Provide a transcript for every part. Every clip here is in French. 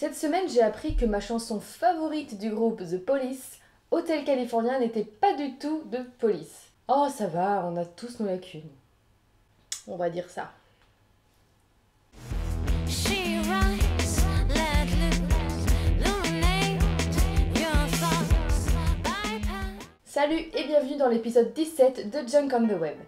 Cette semaine, j'ai appris que ma chanson favorite du groupe The Police, Hotel California, n'était pas du tout de Police. Oh, ça va, on a tous nos lacunes. On va dire ça. Salut et bienvenue dans l'épisode 17 de Junk on the Web.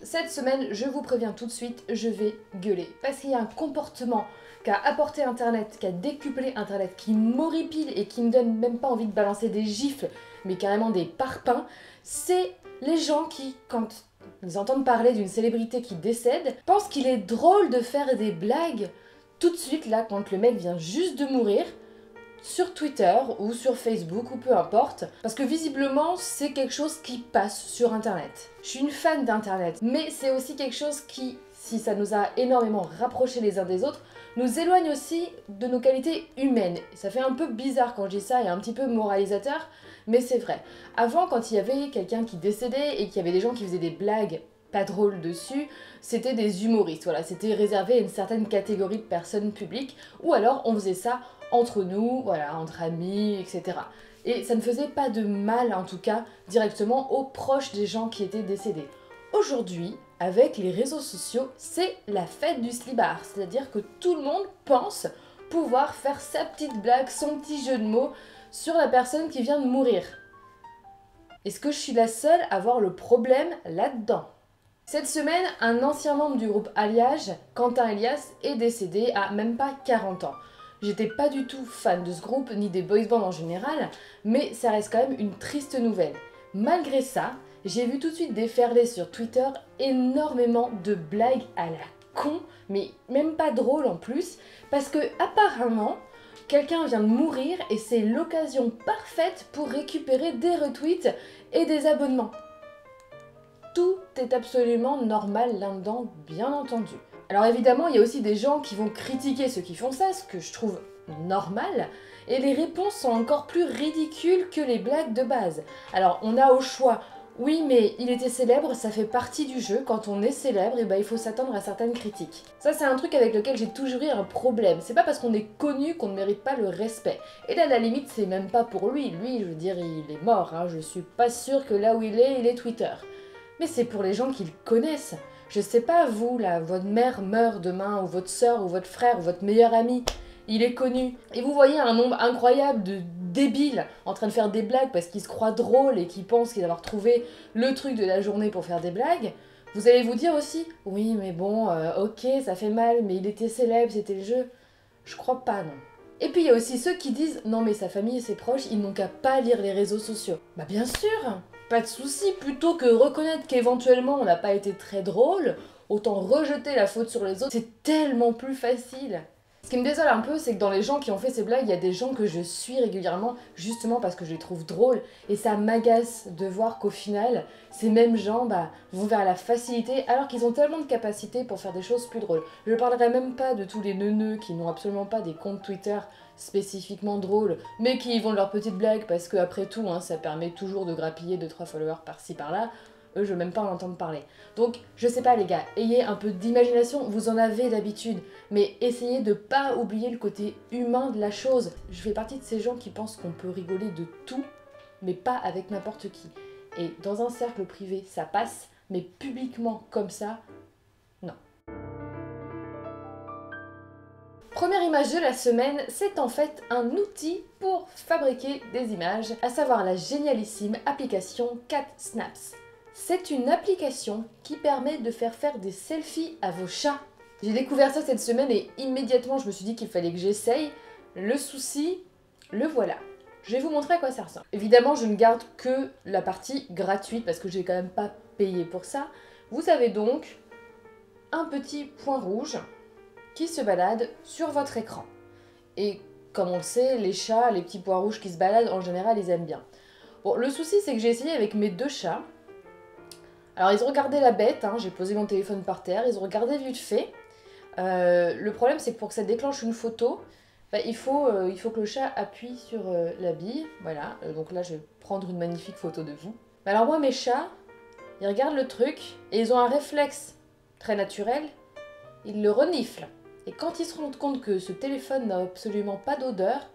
Cette semaine, je vous préviens tout de suite, je vais gueuler. Parce qu'il y a un comportement qu'a apporté Internet, qu'a décuplé Internet, qui m'horripile et qui me donne même pas envie de balancer des gifles, mais carrément des parpaings. C'est les gens qui, quand ils entendent parler d'une célébrité qui décède, pensent qu'il est drôle de faire des blagues tout de suite, là, quand le mec vient juste de mourir, sur Twitter ou sur Facebook ou peu importe, parce que visiblement c'est quelque chose qui passe sur Internet. Je suis une fan d'Internet, mais c'est aussi quelque chose qui, si ça nous a énormément rapprochés les uns des autres, nous éloigne aussi de nos qualités humaines. Ça fait un peu bizarre quand je dis ça et un petit peu moralisateur, mais c'est vrai. Avant, quand il y avait quelqu'un qui décédait et qu'il y avait des gens qui faisaient des blagues pas drôles dessus, c'était des humoristes, voilà, c'était réservé à une certaine catégorie de personnes publiques, ou alors on faisait ça entre nous, voilà, entre amis, etc. Et ça ne faisait pas de mal, en tout cas, directement aux proches des gens qui étaient décédés. Aujourd'hui, avec les réseaux sociaux, c'est la fête du slibard, c'est-à-dire que tout le monde pense pouvoir faire sa petite blague, son petit jeu de mots sur la personne qui vient de mourir. Est-ce que je suis la seule à voir le problème là-dedans ? Cette semaine, un ancien membre du groupe Alliage, Quentin Elias, est décédé à même pas 40 ans. J'étais pas du tout fan de ce groupe, ni des boys bands en général, mais ça reste quand même une triste nouvelle. Malgré ça, j'ai vu tout de suite déferler sur Twitter énormément de blagues à la con, mais même pas drôles en plus, parce que apparemment, quelqu'un vient de mourir et c'est l'occasion parfaite pour récupérer des retweets et des abonnements. Tout est absolument normal là-dedans, bien entendu. Alors évidemment, il y a aussi des gens qui vont critiquer ceux qui font ça, ce que je trouve normal, et les réponses sont encore plus ridicules que les blagues de base. Alors on a au choix, oui mais il était célèbre, ça fait partie du jeu, quand on est célèbre, et il faut s'attendre à certaines critiques. Ça c'est un truc avec lequel j'ai toujours eu un problème, c'est pas parce qu'on est connu qu'on ne mérite pas le respect. Et là à la limite c'est même pas pour lui, je veux dire il est mort, hein. Je suis pas sûre que là où il est Twitter. Mais c'est pour les gens qui le connaissent. Je sais pas, vous, là, votre mère meurt demain, ou votre soeur, ou votre frère, ou votre meilleur ami, il est connu. Et vous voyez un nombre incroyable de débiles en train de faire des blagues parce qu'ils se croient drôles et qu'ils pensent qu'ils avoir trouvé le truc de la journée pour faire des blagues. Vous allez vous dire aussi, oui, mais bon, ok, ça fait mal, mais il était célèbre, c'était le jeu. Je crois pas, non. Et puis il y a aussi ceux qui disent, non mais sa famille et ses proches, ils n'ont qu'à pas lire les réseaux sociaux. Bah bien sûr, pas de souci, plutôt que reconnaître qu'éventuellement on n'a pas été très drôle, autant rejeter la faute sur les autres, c'est tellement plus facile. Ce qui me désole un peu, c'est que dans les gens qui ont fait ces blagues, il y a des gens que je suis régulièrement, justement parce que je les trouve drôles, et ça m'agace de voir qu'au final, ces mêmes gens vont vers la facilité, alors qu'ils ont tellement de capacités pour faire des choses plus drôles. Je ne parlerai même pas de tous les neuneux qui n'ont absolument pas des comptes Twitter spécifiquement drôles, mais qui y vont de leurs petites blagues, parce que après tout, ça permet toujours de grappiller 2-3 followers par-ci par-là. Eux, je veux même pas en entendre parler. Donc, je sais pas les gars, ayez un peu d'imagination, vous en avez d'habitude, mais essayez de pas oublier le côté humain de la chose. Je fais partie de ces gens qui pensent qu'on peut rigoler de tout, mais pas avec n'importe qui. Et dans un cercle privé, ça passe, mais publiquement comme ça, non. Première image de la semaine, c'est en fait un outil pour fabriquer des images, à savoir la génialissime application CatSnaps. C'est une application qui permet de faire des selfies à vos chats. J'ai découvert ça cette semaine et immédiatement je me suis dit qu'il fallait que j'essaye. Le souci, le voilà. Je vais vous montrer à quoi ça ressemble. Évidemment, je ne garde que la partie gratuite parce que j'ai quand même pas payé pour ça. Vous avez donc un petit point rouge qui se balade sur votre écran. Et comme on le sait, les chats, les petits points rouges qui se baladent, en général, ils aiment bien. Bon, le souci, c'est que j'ai essayé avec mes deux chats. Alors ils ont regardé la bête, j'ai posé mon téléphone par terre, ils ont regardé vite fait. Le problème c'est que pour que ça déclenche une photo, il faut que le chat appuie sur la bille. Voilà, donc là je vais prendre une magnifique photo de vous. Alors moi mes chats, ils regardent le truc et ils ont un réflexe très naturel, ils le reniflent. et quand ils se rendent compte que ce téléphone n'a absolument pas d'odeur,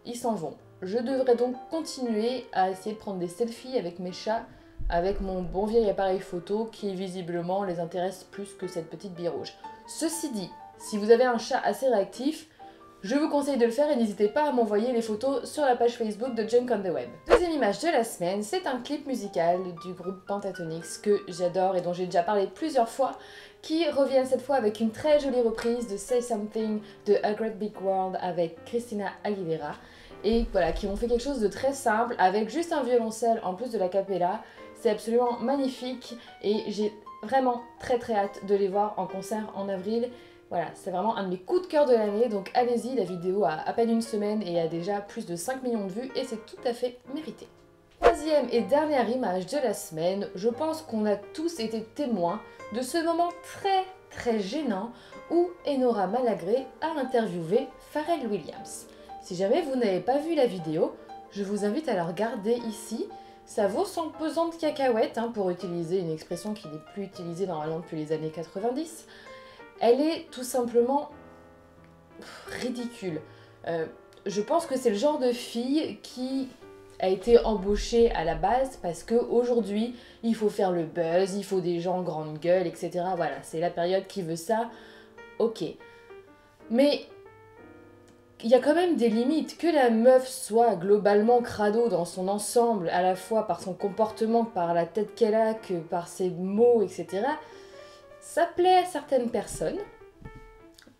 ils s'en vont. Je devrais donc continuer à essayer de prendre des selfies avec mes chats, avec mon bon vieil appareil photo qui visiblement les intéresse plus que cette petite bille rouge. Ceci dit, si vous avez un chat assez réactif, je vous conseille de le faire et n'hésitez pas à m'envoyer les photos sur la page Facebook de Junk on the Web. Deuxième image de la semaine, c'est un clip musical du groupe Pentatonix que j'adore et dont j'ai déjà parlé plusieurs fois, qui reviennent cette fois avec une très jolie reprise de Say Something de A Great Big World avec Christina Aguilera. Et voilà, qui ont fait quelque chose de très simple avec juste un violoncelle en plus de la cappella. C'est absolument magnifique et j'ai vraiment très hâte de les voir en concert en avril. Voilà, c'est vraiment un de mes coups de cœur de l'année, donc allez-y, la vidéo a à peine une semaine et a déjà plus de 5 millions de vues et c'est tout à fait mérité. Troisième et dernière image de la semaine, je pense qu'on a tous été témoins de ce moment très gênant où Enora Malagré a interviewé Pharrell Williams. Si jamais vous n'avez pas vu la vidéo, je vous invite à la regarder ici. Ça vaut son pesant de cacahuètes, pour utiliser une expression qui n'est plus utilisée normalement depuis les années 90. Elle est tout simplement ridicule. Je pense que c'est le genre de fille qui a été embauchée à la base parce qu'aujourd'hui, il faut faire le buzz, il faut des gens grande gueule, etc. Voilà, c'est la période qui veut ça. Ok. Mais il y a quand même des limites. Que la meuf soit globalement crado dans son ensemble, à la fois par son comportement, par la tête qu'elle a, que par ses mots, etc., ça plaît à certaines personnes.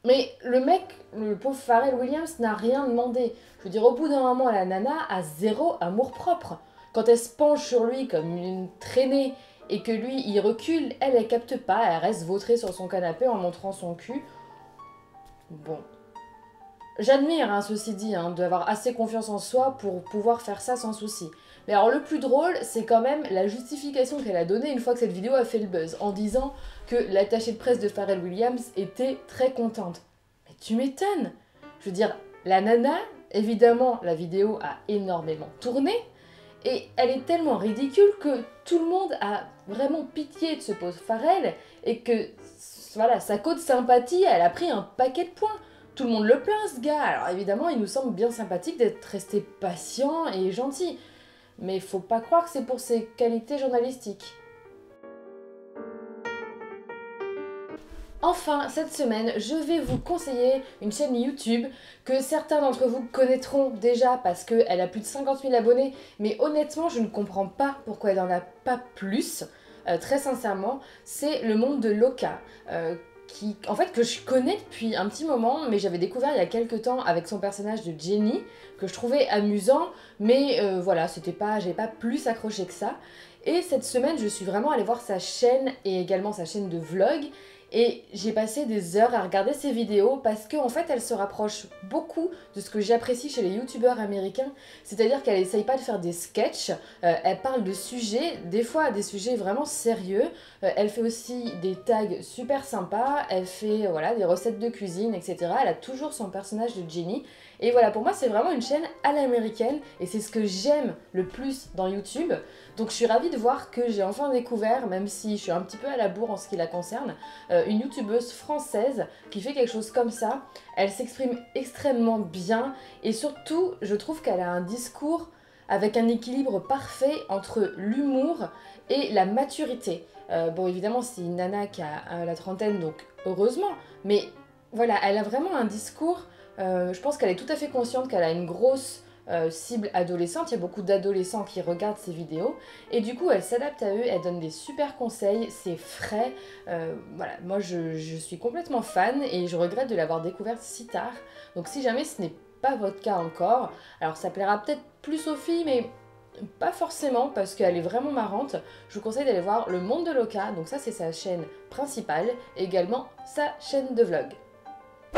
Mais le mec, le pauvre Pharrell Williams, n'a rien demandé. Je veux dire, au bout d'un moment, la nana a zéro amour-propre. Quand elle se penche sur lui comme une traînée et que lui, il recule, elle capte pas, elle reste vautrée sur son canapé en montrant son cul. Bon. J'admire, ceci dit, d'avoir assez confiance en soi pour pouvoir faire ça sans souci. Mais alors le plus drôle, c'est quand même la justification qu'elle a donnée une fois que cette vidéo a fait le buzz, en disant que l'attachée de presse de Pharrell Williams était très contente. Mais tu m'étonnes! Je veux dire, la nana, évidemment, la vidéo a énormément tourné, et elle est tellement ridicule que tout le monde a vraiment pitié de ce pauvre Pharrell, et que, voilà, sa cote sympathie, elle a pris un paquet de points. Tout le monde le plaint, ce gars. Alors évidemment, il nous semble bien sympathique d'être resté patient et gentil. Mais faut pas croire que c'est pour ses qualités journalistiques. Enfin, cette semaine, je vais vous conseiller une chaîne YouTube que certains d'entre vous connaîtront déjà parce qu'elle a plus de 50 000 abonnés, mais honnêtement, je ne comprends pas pourquoi elle n'en a pas plus. Très sincèrement, c'est Le Monde de Loca. En fait, que je connais depuis un petit moment, mais j'avais découvert il y a quelques temps avec son personnage de Jenny, que je trouvais amusant, mais voilà, j'avais pas plus accroché que ça. Et cette semaine, je suis vraiment allée voir sa chaîne et également sa chaîne de vlog, et j'ai passé des heures à regarder ses vidéos parce qu'en fait, elle se rapproche beaucoup de ce que j'apprécie chez les youtubeurs américains, c'est-à-dire qu'elle essaye pas de faire des sketchs, elle parle de sujets, des fois des sujets vraiment sérieux, elle fait aussi des tags super sympas, elle fait voilà, des recettes de cuisine, etc. Elle a toujours son personnage de Jenny. Et voilà, pour moi, c'est vraiment une chaîne à l'américaine et c'est ce que j'aime le plus dans YouTube. Donc je suis ravie de voir que j'ai enfin découvert, même si je suis un petit peu à la bourre en ce qui la concerne, une youtubeuse française qui fait quelque chose comme ça. Elle s'exprime extrêmement bien et surtout, je trouve qu'elle a un discours avec un équilibre parfait entre l'humour et la maturité. Bon, évidemment, c'est une nana qui a la trentaine, donc heureusement, mais voilà, elle a vraiment un discours, je pense qu'elle est tout à fait consciente qu'elle a une grosse cible adolescente, il y a beaucoup d'adolescents qui regardent ses vidéos, et du coup, elle s'adapte à eux, elle donne des super conseils, c'est frais, voilà, moi je suis complètement fan, et je regrette de l'avoir découverte si tard, donc si jamais ce n'est pas votre cas encore, alors ça plaira peut-être plus aux filles, mais pas forcément parce qu'elle est vraiment marrante. Je vous conseille d'aller voir Le Monde de Loca, donc ça c'est sa chaîne principale, et également sa chaîne de vlog.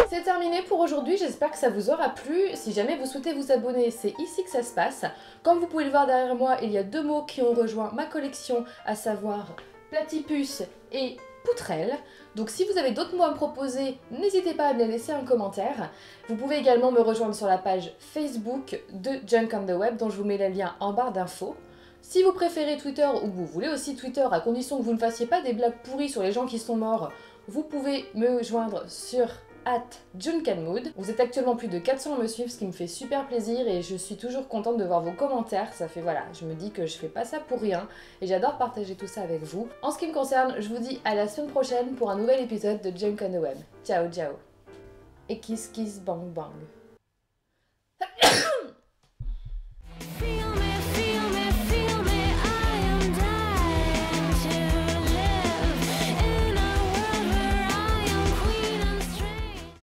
C'est terminé pour aujourd'hui, j'espère que ça vous aura plu. Si jamais vous souhaitez vous abonner, c'est ici que ça se passe. Comme vous pouvez le voir derrière moi, il y a deux mots qui ont rejoint ma collection, à savoir platypus et poutrelle. Donc si vous avez d'autres mots à me proposer, n'hésitez pas à me les laisser en commentaire. Vous pouvez également me rejoindre sur la page Facebook de Junk on the Web, dont je vous mets le lien en barre d'infos. Si vous préférez Twitter ou que vous voulez aussi Twitter, à condition que vous ne fassiez pas des blagues pourries sur les gens qui sont morts, vous pouvez me joindre sur @juncanmood. Vous êtes actuellement plus de 400 à me suivre, ce qui me fait super plaisir et je suis toujours contente de voir vos commentaires. Ça fait voilà, je me dis que je fais pas ça pour rien et j'adore partager tout ça avec vous. En ce qui me concerne, je vous dis à la semaine prochaine pour un nouvel épisode de Junk on the Web. Ciao ciao. Et kiss kiss bang bang.